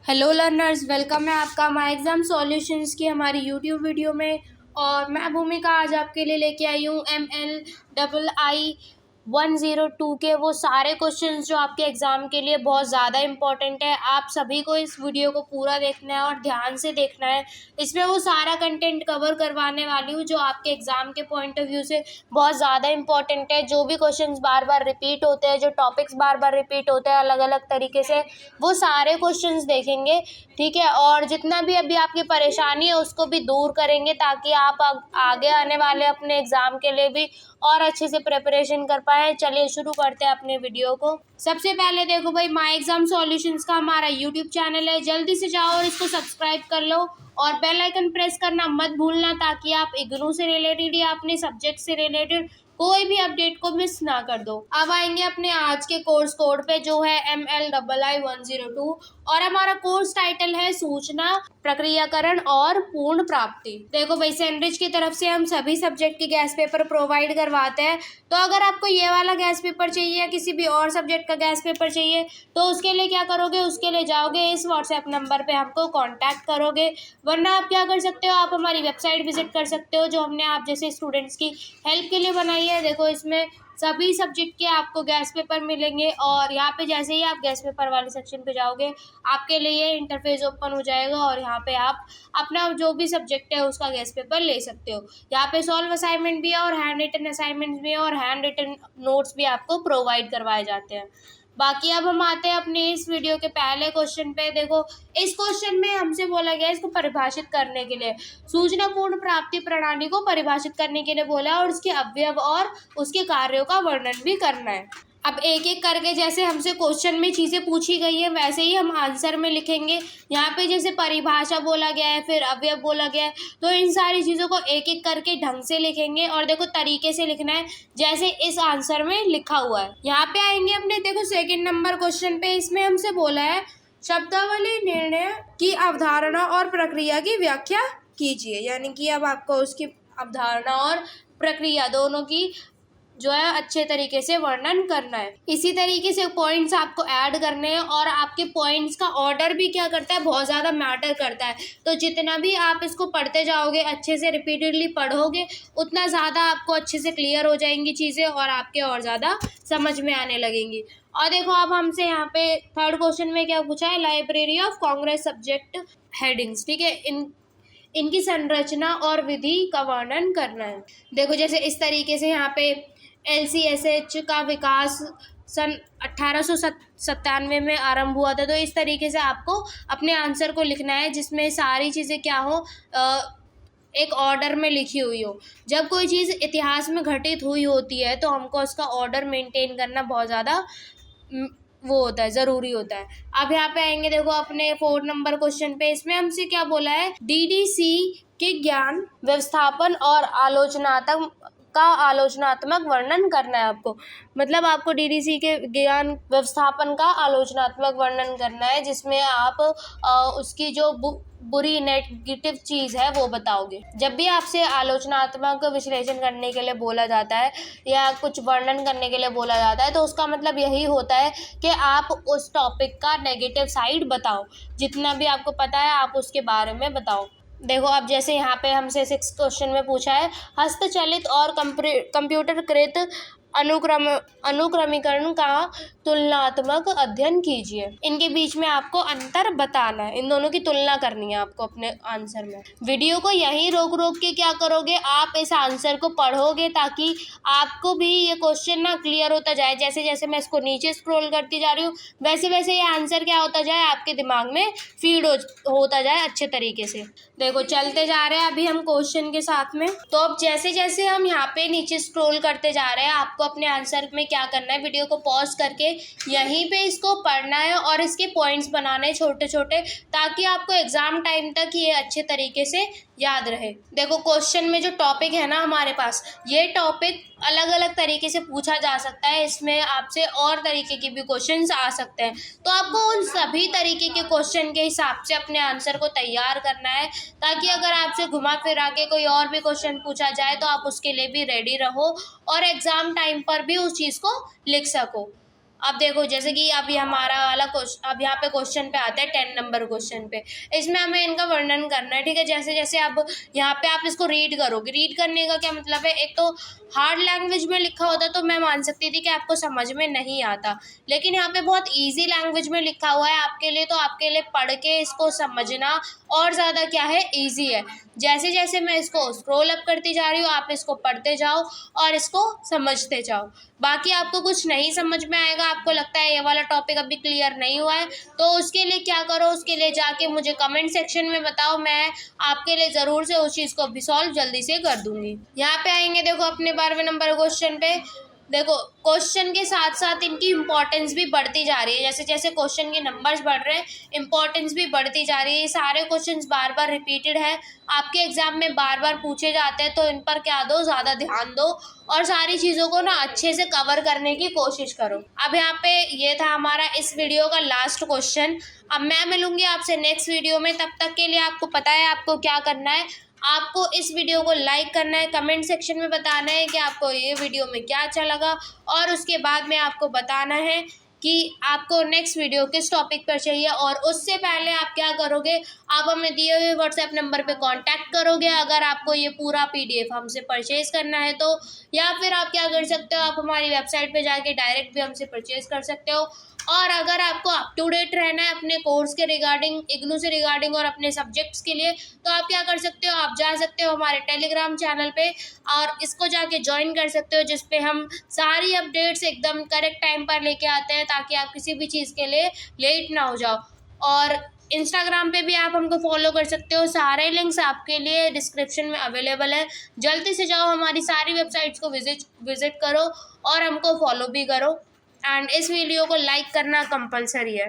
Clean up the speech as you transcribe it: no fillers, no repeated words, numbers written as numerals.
Hello learners, welcome है आपका my exam solutions की हमारी यूट्यूब वीडियो में। और मैं भूमिका आज आपके लिए लेके आई हूँ MLII-102 के वो सारे क्वेश्चंस जो आपके एग्ज़ाम के लिए बहुत ज़्यादा इंपॉर्टेंट है। आप सभी को इस वीडियो को पूरा देखना है और ध्यान से देखना है। इसमें वो सारा कंटेंट कवर करवाने वाली हूँ जो आपके एग्ज़ाम के पॉइंट ऑफ व्यू से बहुत ज़्यादा इंपॉर्टेंट है। जो भी क्वेश्चंस बार बार रिपीट होते हैं, जो टॉपिक्स बार बार रिपीट होते हैं अलग अलग तरीके से, वो सारे क्वेश्चंस देखेंगे, ठीक है। और जितना भी अभी आपकी परेशानी है उसको भी दूर करेंगे ताकि आप आगे आने वाले अपने एग्ज़ाम के लिए भी और अच्छे से प्रिपरेशन कर पाए। चलिए शुरू करते हैं अपने वीडियो को। सबसे पहले देखो भाई, माई एग्ज़ाम सॉल्यूशंस का हमारा यूट्यूब चैनल है, जल्दी से जाओ और इसको सब्सक्राइब कर लो और बेल आइकन प्रेस करना मत भूलना ताकि आप इग्नू से रिलेटेड या अपने सब्जेक्ट से रिलेटेड कोई भी अपडेट को मिस ना कर दो। अब आएंगे अपने आज के कोर्स कोड पे जो है MLII-102 और हमारा कोर्स टाइटल है सूचना प्रक्रियाकरण और पूर्ण प्राप्ति। देखो भाई, सेनरिच की तरफ से हम सभी सब्जेक्ट के गैस पेपर प्रोवाइड करवाते हैं। तो अगर आपको ये वाला गैस पेपर चाहिए या किसी भी और सब्जेक्ट का गैस पेपर चाहिए तो उसके लिए क्या करोगे, उसके लिए जाओगे इस व्हाट्सएप नंबर पे हमको कांटेक्ट करोगे। वरना आप क्या कर सकते हो, आप हमारी वेबसाइट विजिट कर सकते हो जो हमने आप जैसे स्टूडेंट्स की हेल्प के लिए बनाई है। देखो, इसमें सभी सब्जेक्ट के आपको गैस पेपर मिलेंगे और यहाँ पे जैसे ही आप गैस पेपर वाले सेक्शन पे जाओगे आपके लिए ये इंटरफेस ओपन हो जाएगा और यहाँ पे आप अपना जो भी सब्जेक्ट है उसका गैस पेपर ले सकते हो। यहाँ पे सॉल्व असाइनमेंट भी है और हैंड रिटन असाइनमेंट्स भी है और हैंड रिटन नोट्स भी आपको प्रोवाइड करवाए जाते हैं। बाकी अब हम आते हैं अपने इस वीडियो के पहले क्वेश्चन पे। देखो, इस क्वेश्चन में हमसे बोला गया इसको परिभाषित करने के लिए, सूचना पूर्ण प्राप्ति प्रणाली को परिभाषित करने के लिए बोला और उसके अवयव और उसके कार्यों का वर्णन भी करना है। अब एक एक करके जैसे हमसे क्वेश्चन में चीज़ें पूछी गई है वैसे ही हम आंसर में लिखेंगे। यहाँ पे जैसे परिभाषा बोला गया है, फिर अवयव बोला गया है, तो इन सारी चीज़ों को एक एक करके ढंग से लिखेंगे और देखो तरीके से लिखना है जैसे इस आंसर में लिखा हुआ है। यहाँ पे आएंगे अपने, देखो सेकंड नंबर क्वेश्चन पे। इसमें हमसे बोला है शब्दावली निर्णय की अवधारणा और प्रक्रिया की व्याख्या कीजिए, यानी कि अब आपको उसकी अवधारणा और प्रक्रिया दोनों की जो है अच्छे तरीके से वर्णन करना है। इसी तरीके से पॉइंट्स आपको ऐड करने हैं और आपके पॉइंट्स का ऑर्डर भी क्या करता है, बहुत ज़्यादा मैटर करता है। तो जितना भी आप इसको पढ़ते जाओगे, अच्छे से रिपीटेडली पढ़ोगे, उतना ज़्यादा आपको अच्छे से क्लियर हो जाएंगी चीज़ें और आपके और ज़्यादा समझ में आने लगेंगी। और देखो, अब हमसे यहाँ पे थर्ड क्वेश्चन में क्या पूछा है, library of Congress subject headings, ठीक है, इनकी संरचना और विधि का वर्णन करना है। देखो, जैसे इस तरीके से यहाँ पे LCSH का विकास सन 1897 में आरंभ हुआ था। तो इस तरीके से आपको अपने आंसर को लिखना है जिसमें सारी चीज़ें क्या हो, एक ऑर्डर में लिखी हुई हो। जब कोई चीज़ इतिहास में घटित हुई होती है तो हमको उसका ऑर्डर मेंटेन करना बहुत ज़्यादा वो होता है, ज़रूरी होता है। अब यहाँ पे आएंगे, देखो अपने 4 नंबर क्वेश्चन पे। इसमें हमसे क्या बोला है, DDC के ज्ञान व्यवस्थापन और आलोचनात्मक वर्णन करना है आपको। मतलब आपको DDC के ज्ञान व्यवस्थापन का आलोचनात्मक वर्णन करना है जिसमें आप उसकी जो बुरी नेगेटिव चीज़ है वो बताओगे। जब भी आपसे आलोचनात्मक विश्लेषण करने के लिए बोला जाता है या कुछ वर्णन करने के लिए बोला जाता है तो उसका मतलब यही होता है कि आप उस टॉपिक का नेगेटिव साइड बताओ। जितना भी आपको पता है आप उसके बारे में बताओ। देखो, अब जैसे यहाँ पे हमसे 6 क्वेश्चन में पूछा है हस्तचलित और कंप्यूटरकृत अनुक्रमीकरण का तुलनात्मक अध्ययन कीजिए। इनके बीच में आपको अंतर बताना है, इन दोनों की तुलना करनी है आपको अपने आंसर में। वीडियो को यहीं रोक रोक के क्या करोगे, आप इस आंसर को पढ़ोगे ताकि आपको भी ये क्वेश्चन ना क्लियर होता जाए। जैसे जैसे मैं इसको नीचे स्क्रॉल करती जा रही हूँ वैसे वैसे ये आंसर क्या होता जाए, आपके दिमाग में फीड होता जाए अच्छे तरीके से। देखो, चलते जा रहे हैं अभी हम क्वेश्चन के साथ में। तो अब जैसे जैसे हम यहाँ पे नीचे स्क्रॉल करते जा रहे हैं आपको अपने आंसर में क्या करना है, वीडियो को पॉज करके यहीं पे इसको पढ़ना है और इसके पॉइंट्स बनाने हैं छोटे छोटे, ताकि आपको एग्जाम टाइम तक ये अच्छे तरीके से याद रहे। देखो, क्वेश्चन में जो टॉपिक है ना हमारे पास, ये टॉपिक अलग अलग तरीके से पूछा जा सकता है। इसमें आपसे और तरीके के भी क्वेश्चंस आ सकते हैं, तो आपको उन सभी तरीके के क्वेश्चन के हिसाब से अपने आंसर को तैयार करना है ताकि अगर आपसे घुमा फिरा के कोई और भी क्वेश्चन पूछा जाए तो आप उसके लिए भी रेडी रहो और एग्जाम टाइम पर भी उस चीज़ को लिख सको। अब देखो जैसे कि अब ये हमारा वाला क्वेश्चन, अब यहाँ पे क्वेश्चन पे आता है 10 नंबर क्वेश्चन पे, इसमें हमें इनका वर्णन करना है, ठीक है। जैसे जैसे अब यहाँ पे आप इसको रीड करोगे, रीड करने का क्या मतलब है, एक तो हार्ड लैंग्वेज में लिखा होता तो मैं मान सकती थी कि आपको समझ में नहीं आता, लेकिन यहाँ पे बहुत ईजी लैंग्वेज में लिखा हुआ है आपके लिए, तो आपके लिए पढ़ के इसको समझना और ज़्यादा क्या है, ईजी है। जैसे जैसे मैं इसको स्क्रॉल अप करती जा रही हूँ, आप इसको पढ़ते जाओ और इसको समझते जाओ। बाकी आपको कुछ नहीं समझ में आएगा, आपको लगता है ये वाला टॉपिक अभी क्लियर नहीं हुआ है, तो उसके लिए क्या करो, उसके लिए जाके मुझे कमेंट सेक्शन में बताओ, मैं आपके लिए ज़रूर से उस चीज़ को भी सॉल्व जल्दी से कर दूंगी। यहाँ पे आएंगे देखो अपने 12वें नंबर क्वेश्चन पे। देखो क्वेश्चन के साथ साथ इनकी इम्पोर्टेंस भी बढ़ती जा रही है, जैसे जैसे क्वेश्चन के नंबर्स बढ़ रहे हैं इम्पोर्टेंस भी बढ़ती जा रही है। सारे क्वेश्चंस बार बार रिपीटेड है, आपके एग्जाम में बार बार पूछे जाते हैं, तो इन पर क्या दो, ज़्यादा ध्यान दो और सारी चीज़ों को ना अच्छे से कवर करने की कोशिश करो। अब यहाँ पे ये था हमारा इस वीडियो का लास्ट क्वेश्चन। अब मैं मिलूंगी आपसे नेक्स्ट वीडियो में, तब तक के लिए आपको पता है आपको क्या करना है, आपको इस वीडियो को लाइक करना है, कमेंट सेक्शन में बताना है कि आपको ये वीडियो में क्या अच्छा लगा, और उसके बाद में आपको बताना है कि आपको नेक्स्ट वीडियो किस टॉपिक पर चाहिए। और उससे पहले आप क्या करोगे, आप हमें दिए हुए व्हाट्सएप नंबर पे कांटेक्ट करोगे अगर आपको ये पूरा PDF हमसे परचेज़ करना है तो, या फिर आप क्या कर सकते हो, आप हमारी वेबसाइट पे जाके डायरेक्ट भी हमसे परचेज़ कर सकते हो। और अगर आपको अप टू डेट रहना है अपने कोर्स के रिगार्डिंग, इग्नू से रिगार्डिंग और अपने सब्जेक्ट्स के लिए, तो आप क्या कर सकते हो, आप जा सकते हो हमारे टेलीग्राम चैनल पे और इसको जाके ज्वाइन कर सकते हो, जिस पे हम सारी अपडेट्स एकदम करेक्ट टाइम पर लेके आते हैं, ताकि आप किसी भी चीज़ के लिए लेट ना हो जाओ। और इंस्टाग्राम पे भी आप हमको फॉलो कर सकते हो, सारे लिंक्स आपके लिए डिस्क्रिप्शन में अवेलेबल है। जल्दी से जाओ हमारी सारी वेबसाइट्स को विजिट करो और हमको फॉलो भी करो, एंड इस वीडियो को लाइक करना कंपलसरी है।